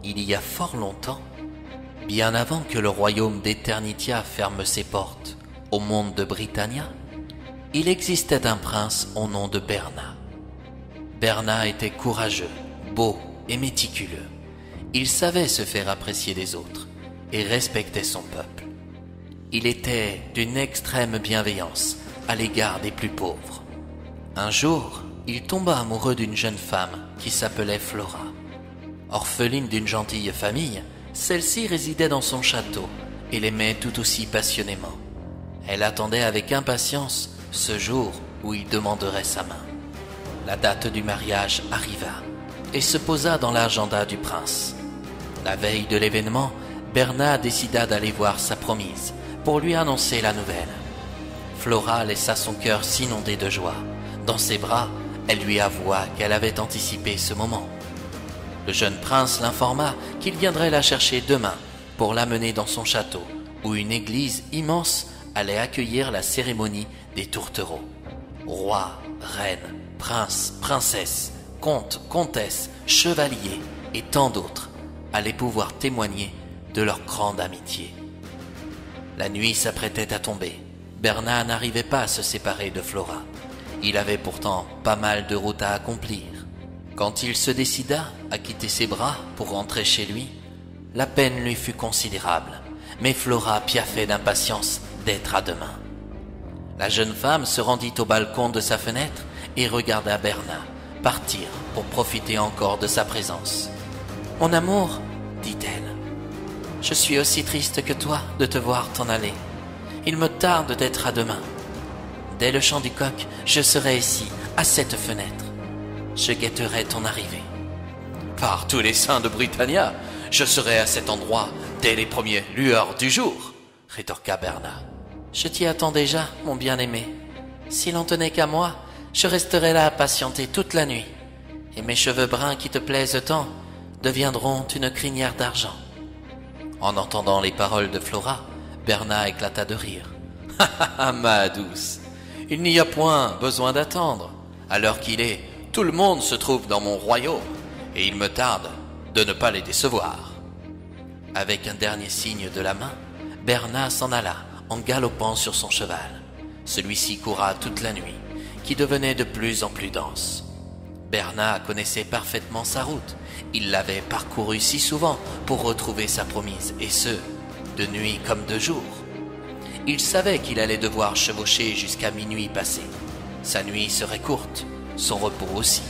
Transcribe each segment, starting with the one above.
Il y a fort longtemps, bien avant que le royaume d'Eternitia ferme ses portes au monde de Britannia, il existait un prince au nom de Berna. Berna était courageux, beau et méticuleux. Il savait se faire apprécier des autres et respectait son peuple. Il était d'une extrême bienveillance à l'égard des plus pauvres. Un jour, il tomba amoureux d'une jeune femme qui s'appelait Flora. Orpheline d'une gentille famille, celle-ci résidait dans son château et l'aimait tout aussi passionnément. Elle attendait avec impatience ce jour où il demanderait sa main. La date du mariage arriva et se posa dans l'agenda du prince. La veille de l'événement, Berna décida d'aller voir sa promise pour lui annoncer la nouvelle. Flora laissa son cœur s'inonder de joie. Dans ses bras, elle lui avoua qu'elle avait anticipé ce moment. Le jeune prince l'informa qu'il viendrait la chercher demain pour l'amener dans son château, où une église immense allait accueillir la cérémonie des tourtereaux. Rois, reines, princes, princesses, comtes, comtesses, chevaliers et tant d'autres allaient pouvoir témoigner de leur grande amitié. La nuit s'apprêtait à tomber. Berna n'arrivait pas à se séparer de Flora. Il avait pourtant pas mal de route à accomplir. Quand il se décida à quitter ses bras pour rentrer chez lui, la peine lui fut considérable, mais Flora piaffait d'impatience d'être à demain. La jeune femme se rendit au balcon de sa fenêtre et regarda Berna partir pour profiter encore de sa présence. « Mon amour, dit-elle, je suis aussi triste que toi de te voir t'en aller. Il me tarde d'être à demain. Dès le chant du coq, je serai ici, à cette fenêtre. Je guetterai ton arrivée. »« Par tous les saints de Britannia, je serai à cet endroit dès les premières lueurs du jour, » rétorqua Berna. « Je t'y attends déjà, mon bien-aimé. S'il en tenait qu'à moi, je resterais là à patienter toute la nuit, et mes cheveux bruns qui te plaisent tant deviendront une crinière d'argent. » En entendant les paroles de Flora, Berna éclata de rire. « Ha, ma douce, il n'y a point besoin d'attendre. À l'heure qu'il est, tout le monde se trouve dans mon royaume, et il me tarde de ne pas les décevoir. » Avec un dernier signe de la main, Berna s'en alla en galopant sur son cheval. Celui-ci courra toute la nuit, qui devenait de plus en plus dense. Berna connaissait parfaitement sa route. Il l'avait parcourue si souvent pour retrouver sa promise, et ce, de nuit comme de jour. Il savait qu'il allait devoir chevaucher jusqu'à minuit passé. Sa nuit serait courte, son repos aussi.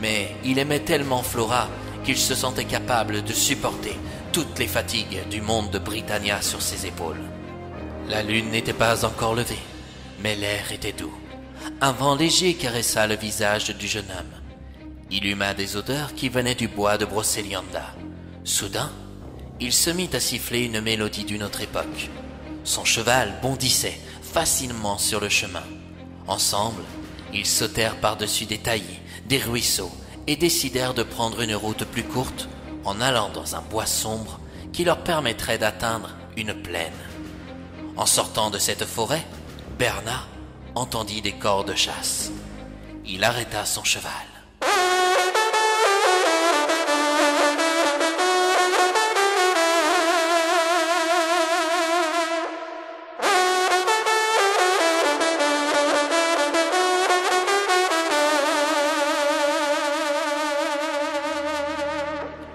Mais il aimait tellement Flora qu'il se sentait capable de supporter toutes les fatigues du monde de Britannia sur ses épaules. La lune n'était pas encore levée, mais l'air était doux. Un vent léger caressa le visage du jeune homme. Il huma des odeurs qui venaient du bois de Brocéliande. Soudain, il se mit à siffler une mélodie d'une autre époque. Son cheval bondissait facilement sur le chemin. Ensemble, ils sautèrent par-dessus des taillis, des ruisseaux, et décidèrent de prendre une route plus courte en allant dans un bois sombre qui leur permettrait d'atteindre une plaine. En sortant de cette forêt, Berna entendit des cors de chasse. Il arrêta son cheval.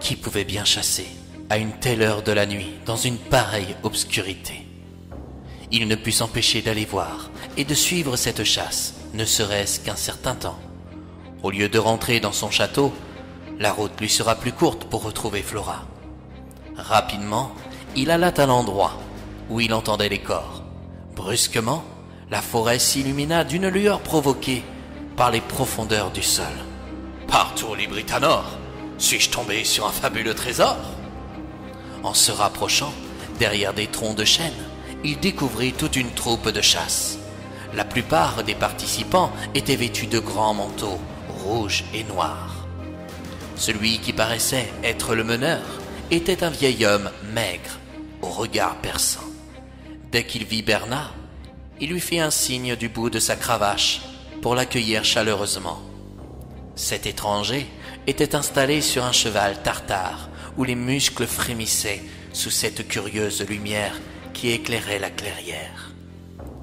Qui pouvait bien chasser à une telle heure de la nuit dans une pareille obscurité? Il ne put s'empêcher d'aller voir et de suivre cette chasse, ne serait-ce qu'un certain temps. Au lieu de rentrer dans son château, la route lui sera plus courte pour retrouver Flora. Rapidement, il alla à l'endroit où il entendait les cors. Brusquement, la forêt s'illumina d'une lueur provoquée par les profondeurs du sol. « Par tous les Britanors, suis-je tombé sur un fabuleux trésor ?» En se rapprochant, derrière des troncs de chêne, il découvrit toute une troupe de chasse. La plupart des participants étaient vêtus de grands manteaux, rouges et noirs. Celui qui paraissait être le meneur était un vieil homme maigre, au regard perçant. Dès qu'il vit Berna, il lui fit un signe du bout de sa cravache pour l'accueillir chaleureusement. Cet étranger était installé sur un cheval tartare où les muscles frémissaient sous cette curieuse lumière qui éclairait la clairière.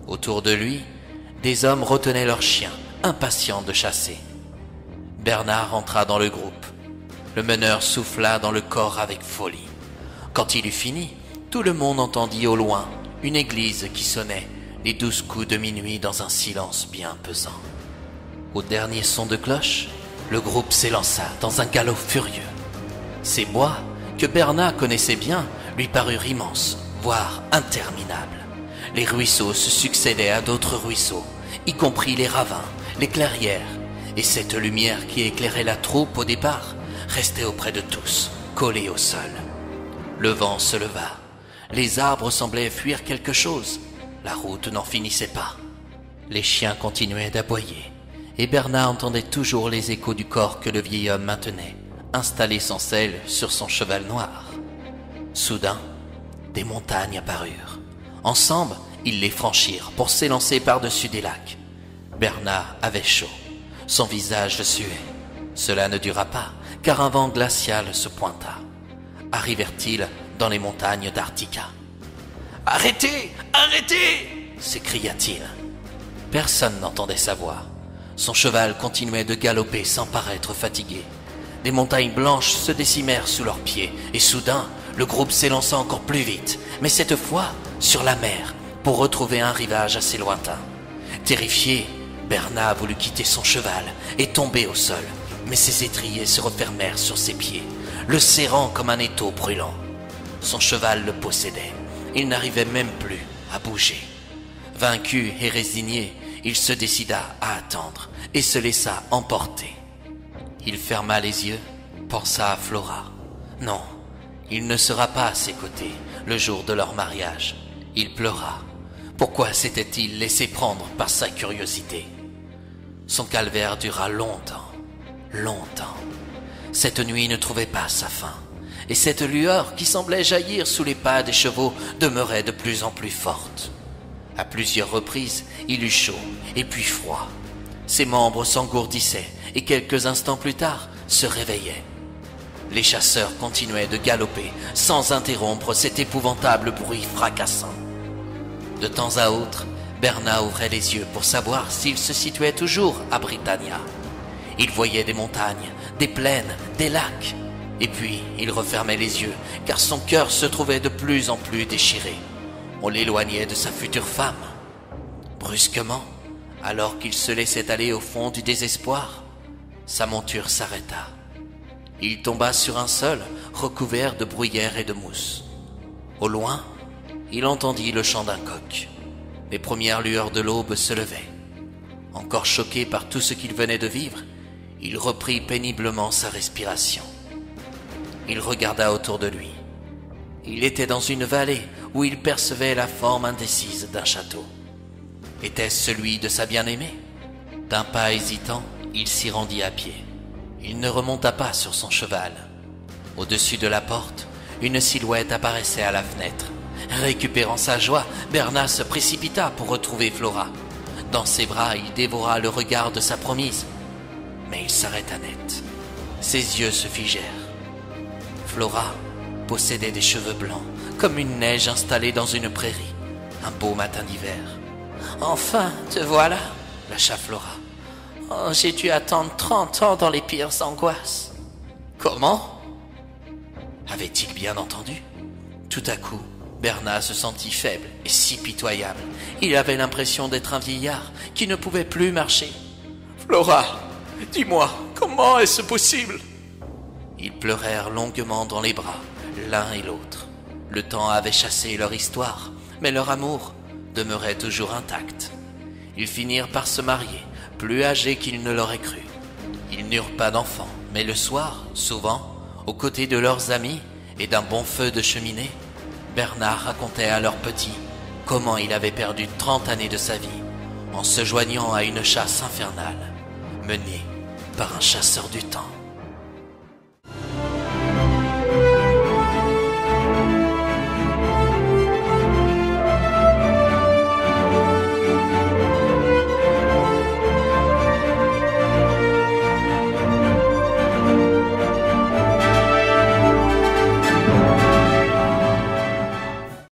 Autour de lui, des hommes retenaient leurs chiens, impatients de chasser. Bernard entra dans le groupe. Le meneur souffla dans le corps avec folie. Quand il eut fini, tout le monde entendit au loin une église qui sonnait les 12 coups de minuit dans un silence bien pesant. Au dernier son de cloche, le groupe s'élança dans un galop furieux. Ces bois, que Bernard connaissait bien, lui parurent immenses, voire interminables. Les ruisseaux se succédaient à d'autres ruisseaux, y compris les ravins, les clairières, et cette lumière qui éclairait la troupe au départ restait auprès de tous, collée au sol. Le vent se leva. Les arbres semblaient fuir quelque chose. La route n'en finissait pas. Les chiens continuaient d'aboyer, et Bernard entendait toujours les échos du corps que le vieil homme maintenait, installé sans selle sur son cheval noir. Soudain, des montagnes apparurent. Ensemble, ils les franchirent pour s'élancer par-dessus des lacs. Bernard avait chaud. Son visage suait. Cela ne dura pas, car un vent glacial se pointa. Arrivèrent-ils dans les montagnes d'Artica? « Arrêtez! Arrêtez !» s'écria-t-il. Personne n'entendait sa voix. Son cheval continuait de galoper sans paraître fatigué. Des montagnes blanches se décimèrent sous leurs pieds, et soudain, le groupe s'élança encore plus vite, mais cette fois sur la mer, pour retrouver un rivage assez lointain. Terrifié, Bernard voulut quitter son cheval et tomber au sol, mais ses étriers se refermèrent sur ses pieds, le serrant comme un étau brûlant. Son cheval le possédait. Il n'arrivait même plus à bouger. Vaincu et résigné, il se décida à attendre et se laissa emporter. Il ferma les yeux, pensa à Flora. Non, il ne sera pas à ses côtés le jour de leur mariage. Il pleura. Pourquoi s'était-il laissé prendre par sa curiosité? Son calvaire dura longtemps, longtemps. Cette nuit ne trouvait pas sa fin, et cette lueur qui semblait jaillir sous les pas des chevaux demeurait de plus en plus forte. À plusieurs reprises, il eut chaud et puis froid. Ses membres s'engourdissaient et quelques instants plus tard se réveillaient. Les chasseurs continuaient de galoper sans interrompre cet épouvantable bruit fracassant. De temps à autre, Bernard ouvrait les yeux pour savoir s'il se situait toujours à Britannia. Il voyait des montagnes, des plaines, des lacs. Et puis, il refermait les yeux, car son cœur se trouvait de plus en plus déchiré. On l'éloignait de sa future femme. Brusquement, alors qu'il se laissait aller au fond du désespoir, sa monture s'arrêta. Il tomba sur un sol, recouvert de bruyère et de mousse. Au loin, il entendit le chant d'un coq. Les premières lueurs de l'aube se levaient. Encore choqué par tout ce qu'il venait de vivre, il reprit péniblement sa respiration. Il regarda autour de lui. Il était dans une vallée où il percevait la forme indécise d'un château. Était-ce celui de sa bien-aimée? D'un pas hésitant, il s'y rendit à pied. Il ne remonta pas sur son cheval. Au-dessus de la porte, une silhouette apparaissait à la fenêtre. Récupérant sa joie, Bernard se précipita pour retrouver Flora. Dans ses bras, il dévora le regard de sa promise. Mais il s'arrêta net. Ses yeux se figèrent. Flora possédait des cheveux blancs, comme une neige installée dans une prairie. Un beau matin d'hiver. « Enfin, te voilà !» lâcha Flora. « Oh, j'ai dû attendre 30 ans dans les pires angoisses. »« Comment ?» avait-il bien entendu? Tout à coup, Bernard se sentit faible et si pitoyable. Il avait l'impression d'être un vieillard qui ne pouvait plus marcher. « Flora, dis-moi, comment est-ce possible ?» Ils pleurèrent longuement dans les bras, l'un et l'autre. Le temps avait chassé leur histoire, mais leur amour demeurait toujours intact. Ils finirent par se marier, plus âgés qu'ils ne l'auraient cru. Ils n'eurent pas d'enfants, mais le soir, souvent, aux côtés de leurs amis et d'un bon feu de cheminée, Bernard racontait à leurs petits comment il avait perdu 30 années de sa vie en se joignant à une chasse infernale, menée par un chasseur du temps.